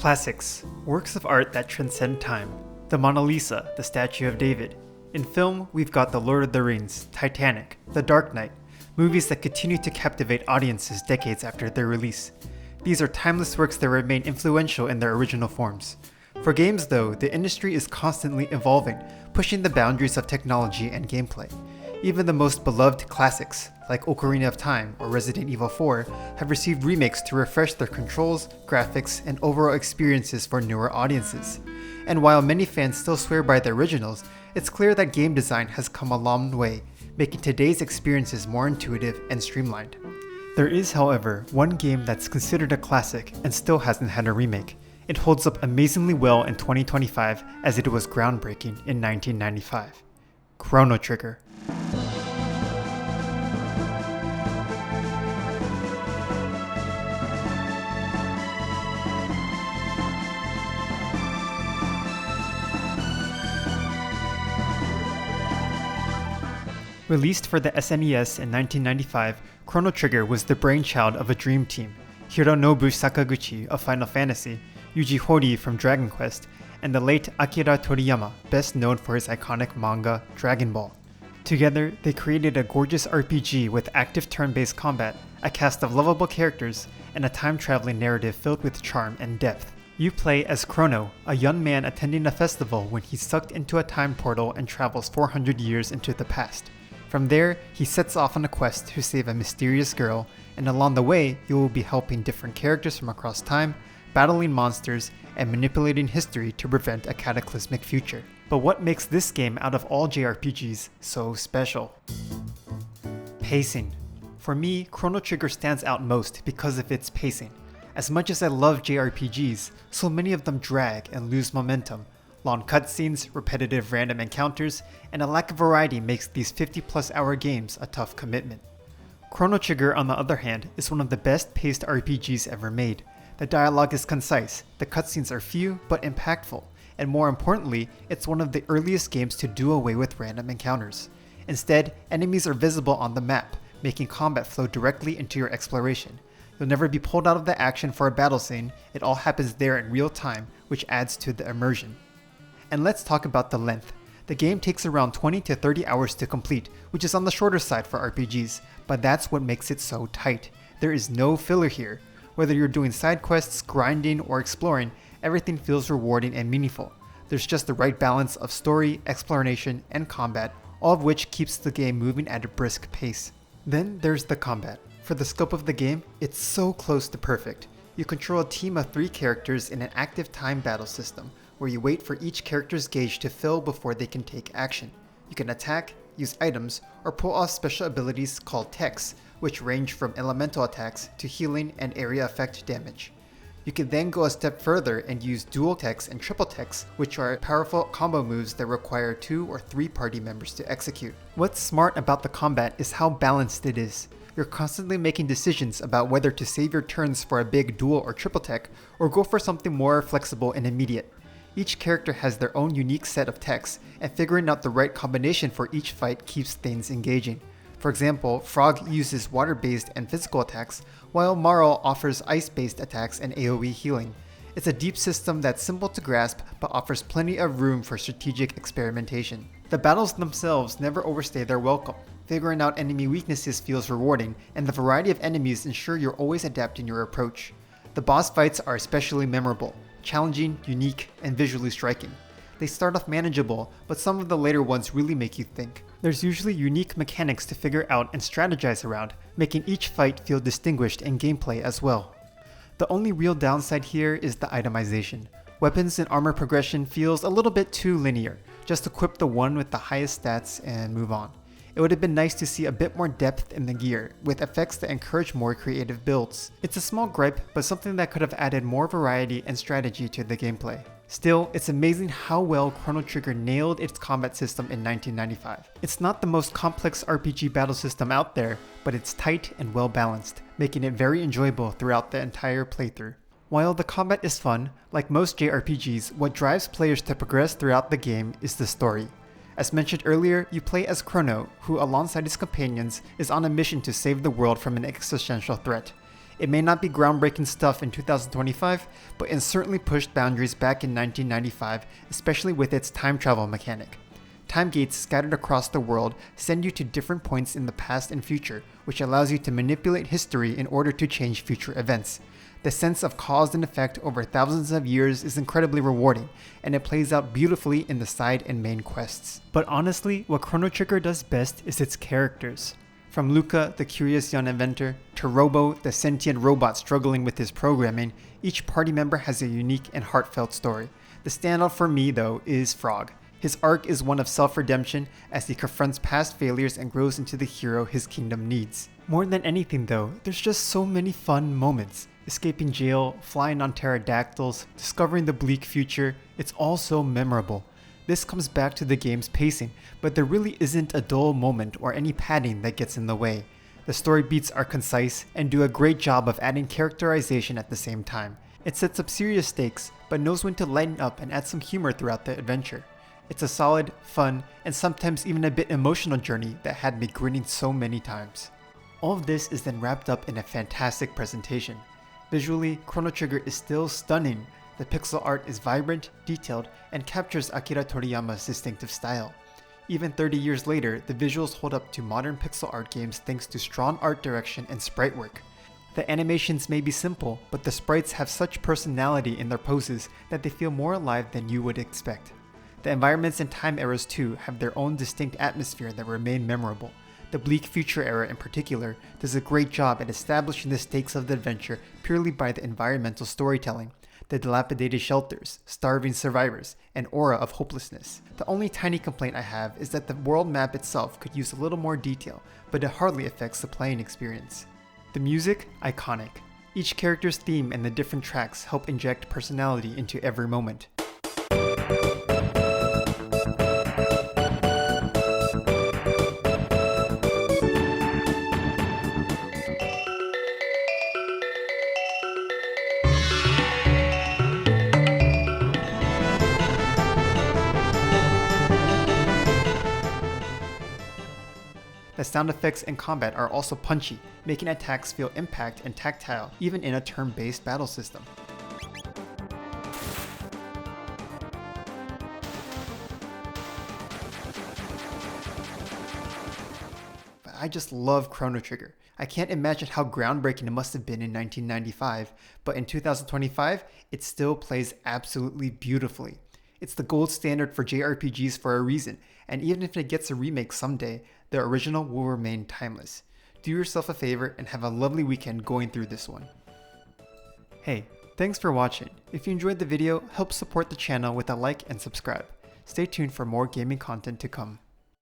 Classics, works of art that transcend time. The Mona Lisa, the Statue of David. In film, we've got The Lord of the Rings, Titanic, The Dark Knight, movies that continue to captivate audiences decades after their release. These are timeless works that remain influential in their original forms. For games though, the industry is constantly evolving, pushing the boundaries of technology and gameplay. Even the most beloved classics, like Ocarina of Time or Resident Evil 4, have received remakes to refresh their controls, graphics, and overall experiences for newer audiences. And while many fans still swear by the originals, it's clear that game design has come a long way, making today's experiences more intuitive and streamlined. There is, however, one game that's considered a classic and still hasn't had a remake. It holds up amazingly well in 2025 as it was groundbreaking in 1995. Chrono Trigger. Released for the SNES in 1995, Chrono Trigger was the brainchild of a dream team: Hironobu Sakaguchi of Final Fantasy, Yuji Horii from Dragon Quest, and the late Akira Toriyama, best known for his iconic manga Dragon Ball. Together, they created a gorgeous RPG with active turn-based combat, a cast of lovable characters, and a time-traveling narrative filled with charm and depth. You play as Chrono, a young man attending a festival when he's sucked into a time portal and travels 400 years into the past. From there, he sets off on a quest to save a mysterious girl, and along the way, you will be helping different characters from across time, battling monsters, and manipulating history to prevent a cataclysmic future. But what makes this game out of all JRPGs so special? Pacing. For me, Chrono Trigger stands out most because of its pacing. As much as I love JRPGs, so many of them drag and lose momentum. Long cutscenes, repetitive random encounters, and a lack of variety makes these 50+ hour games a tough commitment. Chrono Trigger, on the other hand, is one of the best paced RPGs ever made. The dialogue is concise, the cutscenes are few but impactful, and more importantly, it's one of the earliest games to do away with random encounters. Instead, enemies are visible on the map, making combat flow directly into your exploration. You'll never be pulled out of the action for a battle scene, it all happens there in real time, which adds to the immersion. And let's talk about the length. The game takes around 20 to 30 hours to complete, which is on the shorter side for RPGs, but that's what makes it so tight. There is no filler here. Whether you're doing side quests, grinding, or exploring, everything feels rewarding and meaningful. There's just the right balance of story, exploration, and combat, all of which keeps the game moving at a brisk pace. Then there's the combat. For the scope of the game, it's so close to perfect. You control a team of 3 characters in an active time battle system, where you wait for each character's gauge to fill before they can take action. You can attack, use items, or pull off special abilities called techs, which range from elemental attacks to healing and area effect damage. You can then go a step further and use dual techs and triple techs, which are powerful combo moves that require 2 or 3 party members to execute. What's smart about the combat is how balanced it is. You're constantly making decisions about whether to save your turns for a big dual or triple tech, or go for something more flexible and immediate. Each character has their own unique set of techs, and figuring out the right combination for each fight keeps things engaging. For example, Frog uses water-based and physical attacks, while Marl offers ice-based attacks and AoE healing. It's a deep system that's simple to grasp, but offers plenty of room for strategic experimentation. The battles themselves never overstay their welcome. Figuring out enemy weaknesses feels rewarding, and the variety of enemies ensure you're always adapting your approach. The boss fights are especially memorable, challenging, unique, and visually striking. They start off manageable, but some of the later ones really make you think. There's usually unique mechanics to figure out and strategize around, making each fight feel distinguished in gameplay as well. The only real downside here is the itemization. Weapons and armor progression feels a little bit too linear. Just equip the one with the highest stats and move on. It would have been nice to see a bit more depth in the gear, with effects that encourage more creative builds. It's a small gripe, but something that could have added more variety and strategy to the gameplay. Still, it's amazing how well Chrono Trigger nailed its combat system in 1995. It's not the most complex RPG battle system out there, but it's tight and well balanced, making it very enjoyable throughout the entire playthrough. While the combat is fun, like most JRPGs, what drives players to progress throughout the game is the story. As mentioned earlier, you play as Chrono, who alongside his companions is on a mission to save the world from an existential threat. It may not be groundbreaking stuff in 2025, but it certainly pushed boundaries back in 1995, especially with its time travel mechanic. Time gates scattered across the world send you to different points in the past and future, which allows you to manipulate history in order to change future events. The sense of cause and effect over thousands of years is incredibly rewarding, and it plays out beautifully in the side and main quests. But honestly, what Chrono Trigger does best is its characters. From Luca, the curious young inventor, to Robo, the sentient robot struggling with his programming, each party member has a unique and heartfelt story. The standout for me, though, is Frog. His arc is one of self-redemption as he confronts past failures and grows into the hero his kingdom needs. More than anything though, there's just so many fun moments. Escaping jail, flying on pterodactyls, discovering the bleak future, it's all so memorable. This comes back to the game's pacing, but there really isn't a dull moment or any padding that gets in the way. The story beats are concise and do a great job of adding characterization at the same time. It sets up serious stakes, but knows when to lighten up and add some humor throughout the adventure. It's a solid, fun, and sometimes even a bit emotional journey that had me grinning so many times. All of this is then wrapped up in a fantastic presentation. Visually, Chrono Trigger is still stunning. The pixel art is vibrant, detailed, and captures Akira Toriyama's distinctive style. Even 30 years later, the visuals hold up to modern pixel art games thanks to strong art direction and sprite work. The animations may be simple, but the sprites have such personality in their poses that they feel more alive than you would expect. The environments and time eras too have their own distinct atmosphere that remain memorable. The bleak future era in particular does a great job at establishing the stakes of the adventure purely by the environmental storytelling, the dilapidated shelters, starving survivors, and aura of hopelessness. The only tiny complaint I have is that the world map itself could use a little more detail, but it hardly affects the playing experience. The music, iconic. Each character's theme and the different tracks help inject personality into every moment. The sound effects and combat are also punchy, making attacks feel impact and tactile even in a turn-based battle system. I just love Chrono Trigger. I can't imagine how groundbreaking it must have been in 1995, but in 2025, it still plays absolutely beautifully. It's the gold standard for JRPGs for a reason, and even if it gets a remake someday, the original will remain timeless. Do yourself a favor and have a lovely weekend going through this one. Hey, thanks for watching. If you enjoyed the video, help support the channel with a like and subscribe. Stay tuned for more gaming content to come.